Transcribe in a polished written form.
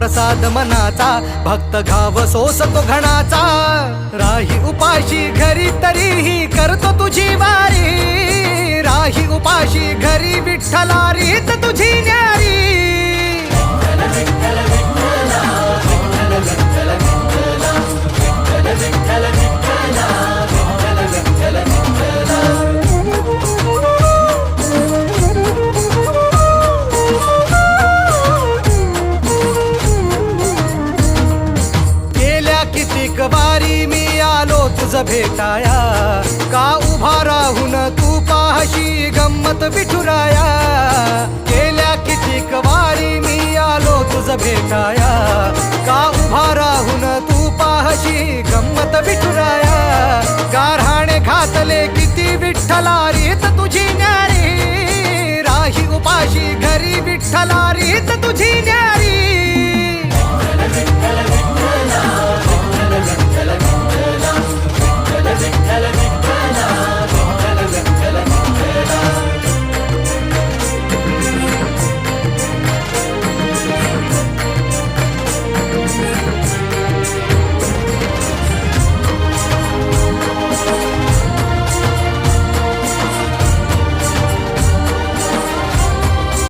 प्रसाद मनाचा भक्त घाव सोसतो घणाचा राही उपाशी घरी तरीही करतो तुझी वारी राही उपाशी घरी विठ्ठला रीत तुझी न्यारी कितीक वारी मी आलो तुझ भेटाया का उभा राहून तू पाहशी गंमत विठुराया गेल्या कितीक वारी मी आलो तुझ भेटाया का उभा राहून तू पाहशी गंमत विठुराया गारहाणे घातले किती विठ्ठला रीत तुझी न्यारी राही उपाशी घरी विठ्ठला रीत तुझी न्यारी